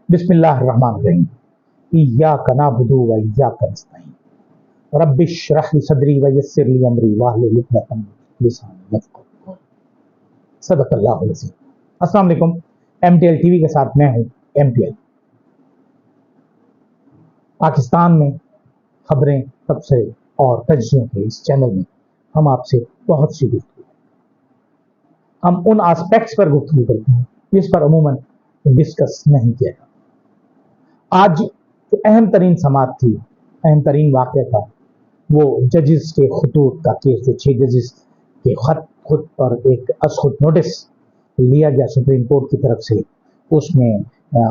बिस्मिल्लाहिर्रहमानिर्रहीम। इय्याका नअबुदु व इय्याका नस्तईन। रब्बि इश्रह ली सदरी व यस्सिर ली अमरी वाहलुल उक़दतम मिन लिसानी यफ़क़हू क़ौली। सदक़ल्लाहुल अज़ीम। अस्सलाम वालेकुम। MTL टीवी के साथ मैं हूँ MTL। पाकिस्तान में खबरें, तबसरे और तज्ज़ियों के इस चैनल में हम आपसे बहुत सी गुफ्तगू, हम उन एस्पेक्ट्स पर गुफ्तगू करते हैं जिस पर अमूमन डिस्कस नहीं किया जाता। आज जो अहम तरीन समात थी, अहम तरीन वाक़या था, वो जजेस के खतूत का केस, जो 6 जजेस के खत खुद पर एक अज़ख़ुद नोटिस लिया गया सुप्रीम कोर्ट की तरफ से। उसमें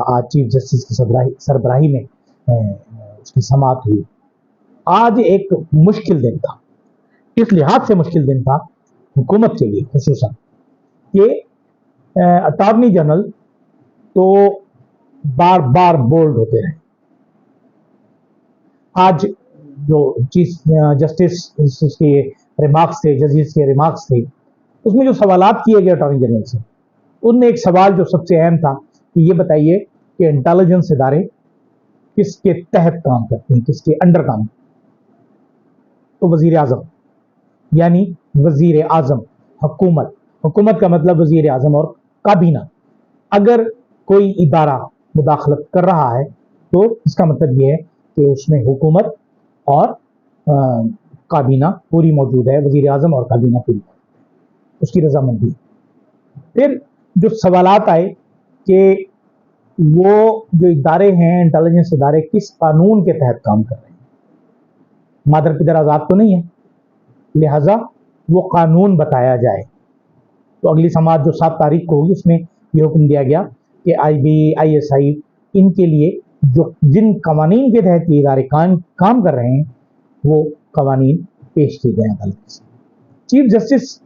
आज चीफ जस्टिस की सरबराही में उसकी समात हुई। आज एक मुश्किल दिन था, इस लिहाज से मुश्किल दिन था हुकूमत के लिए खुसूसन कि अटॉर्नी जनरल तो बार बार बोल्ड होते रहे। आज जो चीफ जस्टिस के रिमार्क्स थे, जजेस के रिमार्क्स थे, उसमें जो सवालात किए गए अटॉर्नी जनरल से, उनमें एक सवाल जो सबसे अहम था कि ये बताइए कि इंटेलिजेंस इदारे किसके तहत काम करते हैं, किसके अंडर काम। तो वजीर आजम, यानी वजीर आजम, हुकूमत का मतलब वजीर आजम और काबीना। अगर कोई इदारा मुदाखलत कर रहा है तो इसका मतलब ये है कि उसमें हुकूमत और काबीना पूरी मौजूद है, वजीर आजम और काबीना पूरी, उसकी रजामंदी। फिर जो सवालात आए कि वो जो इदारे हैं, इंटेलिजेंस इदारे, किस कानून के तहत काम कर रहे हैं। मादर पिदर आज़ाद तो नहीं है, लिहाजा वो कानून बताया जाए। तो अगली समात जो 7 तारीख को होगी, उसमें ये हुक्म दिया गया कि IB, ISI, इनके लिए जो जिन कवानीन के तहत ये इदारे काम कर रहे हैं, वो कवानीन पेश किए गए अदालत से। चीफ जस्टिस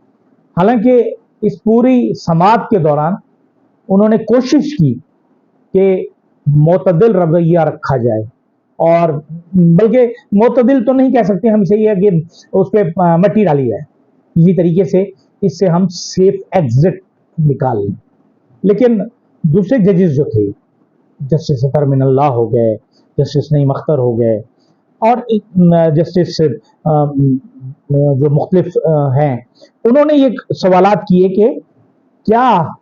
हालांकि इस पूरी समात के दौरान उन्होंने कोशिश की कि मोतदिल रवैया रखा जाए, और बल्कि मोतदिल तो नहीं कह सकते हम इसे, ये कि उस पर मट्टी डाली जाए, इसी तरीके से इससे हम सेफ एग्जिट निकाल लें। लेकिन दूसरे जजेस जो थे, जस्टिस अतर मिनल्लाह हो गए, जस्टिस नईम अख्तर हो गए, और जस्टिस जो मुख्तलिफ हैं, उन्होंने ये सवालात किए कि क्या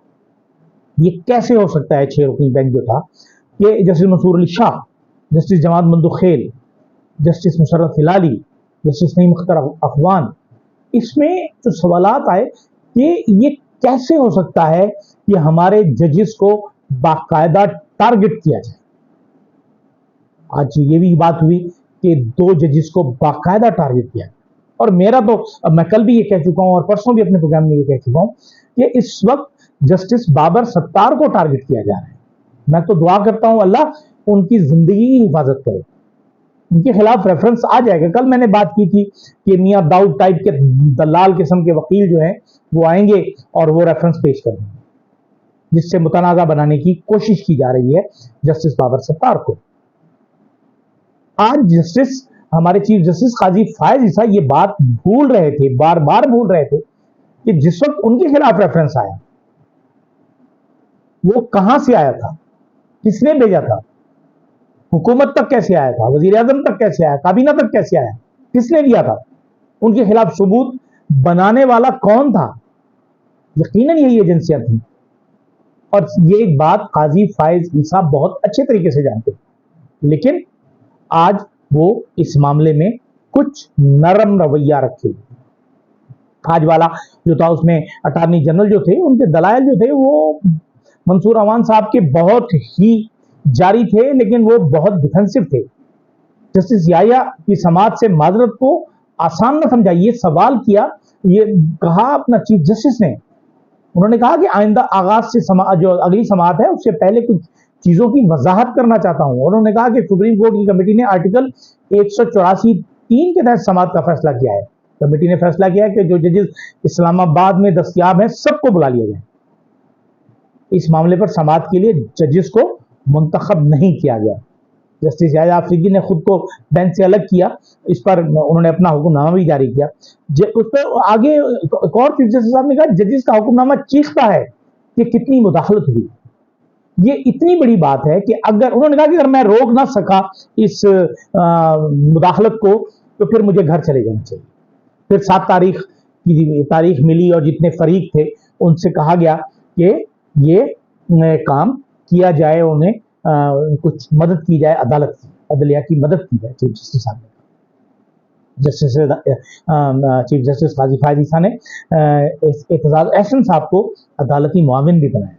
ये कैसे हो सकता है। 6 रुकनी बेंच जो था, कि जस्टिस मंसूर अली शाह, जस्टिस जमात मंदुखेल, जस्टिस मुशर्रफ हिलाली, जस्टिस नईम अख्तर अफवान, इसमें जो सवालात आए कि ये कैसे हो सकता है कि हमारे जजेस को बाकायदा टारगेट किया जाए। आज ये भी बात हुई कि 2 जजेस को बाकायदा टारगेट किया, और मेरा तो मैं कल भी ये कह चुका हूं और परसों भी अपने प्रोग्राम में ये कह चुका हूं कि इस वक्त जस्टिस बाबर सत्तार को टारगेट किया जा रहा है। मैं तो दुआ करता हूं अल्लाह उनकी जिंदगी की हिफाजत करे, उनके खिलाफ रेफरेंस आ जाएगा। कल मैंने बात की थी कि मियां दाऊद टाइप के दलाल किस्म के वकील जो हैं वो आएंगे और वो रेफरेंस पेश करेंगे, जिससे मुतनाज़ा बनाने की कोशिश की जा रही है जस्टिस बाबर सत्तार को। आज जस्टिस, हमारे चीफ जस्टिस काजी फायज ईसा ये बात भूल रहे थे, बार बार भूल रहे थे कि जिस वक्त उनके खिलाफ रेफरेंस आया, वो कहां से आया था, किसने भेजा था, हुकूमत तक कैसे आया था, वजीर आजम तक कैसे आया, काबीना तक कैसे आया, किसने दिया था, उनके खिलाफ सबूत बनाने वाला कौन था। यकीनन यही एजेंसियां थी, और ये एक बात काजी फायज ईसा बहुत अच्छे तरीके से जानते, लेकिन आज वो इस मामले में कुछ नरम रवैया रखे। आज वाला जो था, उसमें अटॉर्नी जनरल जो थे, उनके दलाइल जो थे वो मंसूर अवान साहब के बहुत ही जारी थे, लेकिन वो बहुत डिफेंसिव थे। जस्टिस याया की समात से माजरत को आसान न समझा, ये सवाल किया, ये कहा अपना चीफ जस्टिस ने, उन्होंने कहा कि आइंदा आगाज से जो अगली समात है उससे पहले कुछ चीजों की वजाहत करना चाहता हूं। उन्होंने कहा कि सुप्रीम कोर्ट की कमेटी ने आर्टिकल 184(3) के तहत समात का फैसला किया है। कमेटी ने फैसला किया है कि जो जजेस इस्लामाबाद में दस्तयाब हैं सबको बुला लिया जाए। इस मामले पर समात के लिए जजेस को मुंतखब नहीं किया गया। जस्टिस याया अफरीदी ने खुद को बेंच से अलग किया, इस पर उन्होंने अपना हुक्मनामा भी जारी किया। उस पर आगे एक और चीफ जस्टिस साहब ने कहा, जजेस का हुक्मनामा चीखता है कि कितनी मुदाखलत हुई। ये इतनी बड़ी बात है कि अगर उन्होंने कहा कि अगर मैं रोक ना सका इस मुदाखलत को तो फिर मुझे घर चले जाना चाहिए। फिर 7 तारीख की तारीख मिली और जितने फरीक थे उनसे कहा गया कि ये काम किया जाए, उन्हें कुछ मदद की जाए, अदालत की, अदलिया की मदद की जाए। चीफ जस्टिस साहब ने, चीफ जस्टिस काजी फायद ईसा ने एतजाज अहसन साहब को अदालती मुआविन भी बनाया,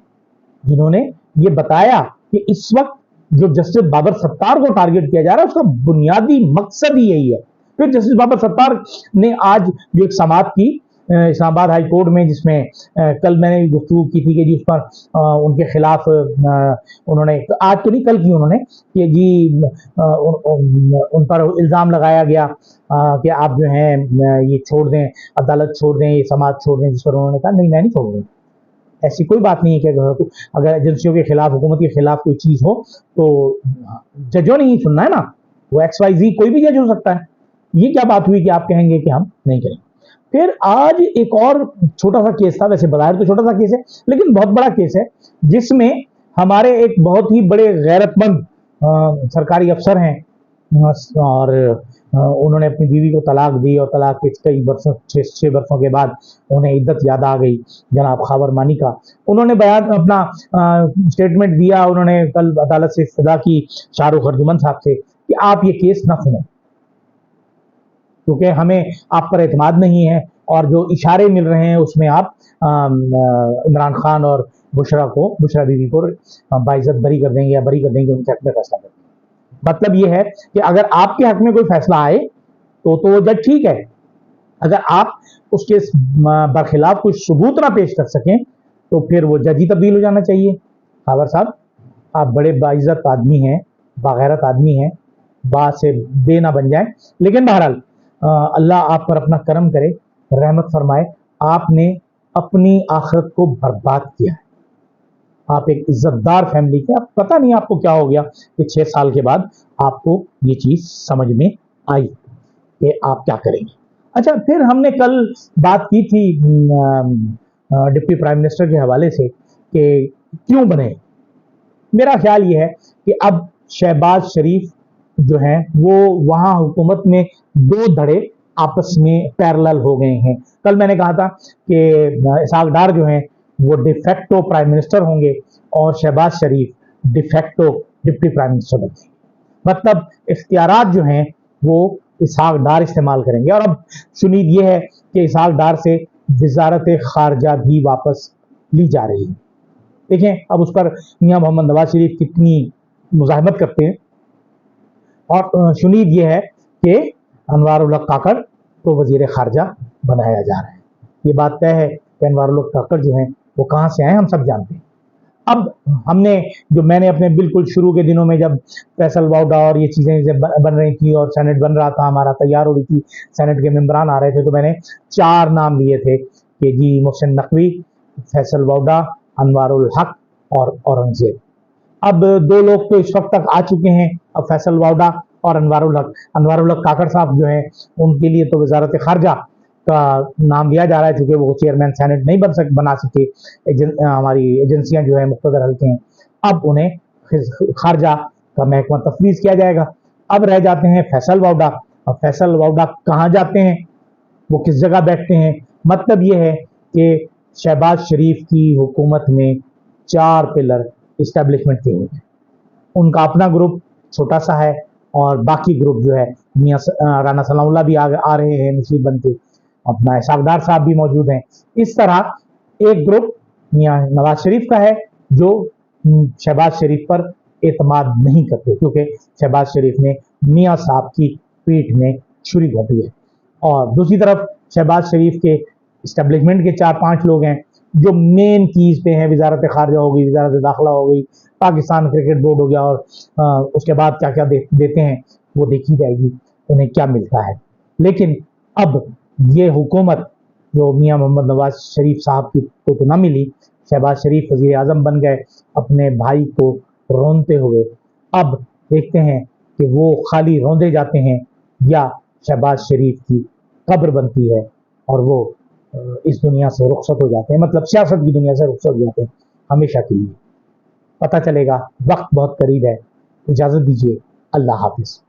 जिन्होंने ये बताया कि इस वक्त जो जस्टिस बाबर सत्तार को टारगेट किया जा रहा है उसका बुनियादी मकसद ही यही है। फिर जस्टिस बाबर सत्तार ने आज जो एक समाअत की इस्लामाबाद हाई कोर्ट में, जिसमें कल मैंने गुफ्तगू की थी कि जी उस पर उनके खिलाफ उन्होंने, आज तो नहीं कल की, उन्होंने कि जी उन पर इल्ज़ाम लगाया गया कि आप जो हैं ये छोड़ दें, अदालत छोड़ दें, ये समाअत छोड़ दें, जिस पर उन्होंने कहा नहीं मैं नहीं छोड़ दूँ। ऐसी कोई बात नहीं है कि अगर एजेंसियों के खिलाफ, हुकूमत के खिलाफ कोई चीज़ हो तो जजों ने ही सुनना है ना, वो XYZ कोई भी जज हो सकता है। ये क्या बात हुई कि आप कहेंगे कि हम नहीं करेंगे। फिर आज एक और छोटा सा केस था, वैसे बाहर तो छोटा सा केस है लेकिन बहुत बड़ा केस है, जिसमें हमारे एक बहुत ही बड़े गैरतमंद सरकारी अफसर हैं और उन्होंने अपनी बीवी को तलाक दी और तलाक के कई वर्षों, 6 वर्षों के बाद उन्हें इद्दत याद आ गई जनाब खावर मानी का। उन्होंने बयान अपना स्टेटमेंट दिया, उन्होंने कल अदालत से इस्तदा की शाहरुख अर्जुमन साहब से कि आप ये केस ना सुने, क्योंकि हमें आप पर एतमाद नहीं है और जो इशारे मिल रहे हैं उसमें आप इमरान खान और बुशरा बीवी को बाइज्जत बरी कर देंगे या बरी कर देंगे, उनके हक में फैसला कर देंगे। मतलब ये है कि अगर आपके हक में कोई फैसला आए तो वो जज ठीक है, अगर आप उसके बरखिलाफ कोई सबूत ना पेश कर सकें तो फिर वो जज ही तब्दील हो जाना चाहिए। खावर साहब, आप बड़े बाइज्जत आदमी हैं, बागैरत आदमी हैं, बात से बे ना बन जाए, लेकिन बहरहाल अल्लाह आप पर अपना करम करे, रहमत फरमाए। आपने अपनी आखिरत को बर्बाद किया है। आप एक इज्जतदार फैमिली के, आप पता नहीं आपको क्या हो गया कि 6 साल के बाद आपको ये चीज़ समझ में आई कि आप क्या करेंगे। अच्छा, फिर हमने कल बात की थी डिप्टी प्राइम मिनिस्टर के हवाले से कि क्यों बने। मेरा ख्याल ये है कि अब शहबाज शरीफ जो हैं वो वहाँ हुकूमत में 2 धड़े आपस में पैरेलल हो गए हैं। कल मैंने कहा था कि इसहाक डार जो हैं वो डिफेक्टो प्राइम मिनिस्टर होंगे और शहबाज शरीफ डिफेक्टो डिप्टी प्राइम मिनिस्टर बनेंगे। मतलब इख्तियारात जो हैं वो इसहाक डार इस्तेमाल करेंगे। और अब सुनीद ये है कि इसहाक डार से वजारत खारजा भी वापस ली जा रही है। देखें अब उस पर मियाँ मोहम्मद नवाज शरीफ कितनी मुज़ाहमत करते हैं। और सुनीद ये है कि अनवारुल हक काकड़ को वजीर खारजा बनाया जा रहा है। ये बात तय है कि अनवारुल हक काकड़ जो हैं वो कहाँ से आए हम सब जानते हैं। अब हमने जो मैंने अपने बिल्कुल शुरू के दिनों में जब फैसल वाउडा और ये चीज़ें जब बन रही थी और सेनेट बन रहा था, हमारा तैयार हो रही थी, सेनेट के मेम्बरान आ रहे थे, तो मैंने 4 नाम लिए थे कि जी मोहसिन नकवी, फैसल वाउडा, अनवारुल हक और औरंगजेब। अब 2 लोग तो इस वक्त तक आ चुके हैं, अब फैसल वाउडा और अनवारुल हक काकड़ साहब जो हैं उनके लिए तो वजारत खारजा का नाम लिया जा रहा है, क्योंकि वो चेयरमैन सेनेट नहीं बना सके, हमारी एजेंसियां जो है मुख्तदर हल्के हैं, अब उन्हें खारजा का महकमा तफवीज़ किया जाएगा। अब रह जाते हैं फैसल वाउडा। अब फैसल वाउडा कहाँ जाते हैं, वो किस जगह बैठते हैं? मतलब ये है कि शहबाज शरीफ की हुकूमत में 4 पिलर इस्टेब्लिशमेंट के हुए हैं। उनका अपना ग्रुप छोटा सा है और बाकी ग्रुप जो है मियाँ राना सलामुल्लाह भी आ रहे हैं मुसीब बन के, अपना इसहाक डार साहब भी मौजूद हैं। इस तरह एक ग्रुप मियाँ नवाज शरीफ का है जो शहबाज शरीफ पर एतमाद नहीं करते, क्योंकि शहबाज शरीफ ने मियाँ साहब की पीठ में छुरी घोंपी है। और दूसरी तरफ शहबाज शरीफ के इस्टेब्लिशमेंट के 4-5 लोग हैं जो मेन कीज पे हैं, वजारत खारजा हो गई, वजारत दाखिला हो गई, पाकिस्तान क्रिकेट बोर्ड हो गया, और उसके बाद क्या क्या देते हैं वो देखी जाएगी उन्हें क्या मिलता है। लेकिन अब ये हुकूमत जो मियाँ मोहम्मद नवाज शरीफ साहब की को तो ना मिली, शहबाज शरीफ वज़ीर आज़म बन गए अपने भाई को रोनते हुए। अब देखते हैं कि वो खाली रोंदे जाते हैं या शहबाज शरीफ की कब्र बनती है और वो इस दुनिया से रुखसत हो जाते हैं, मतलब सियासत की दुनिया से रुखसत हो जाते हैं हमेशा के लिए। پتہ چلے گا. وقت بہت قریب ہے. اجازت دیجیے. اللہ حافظ.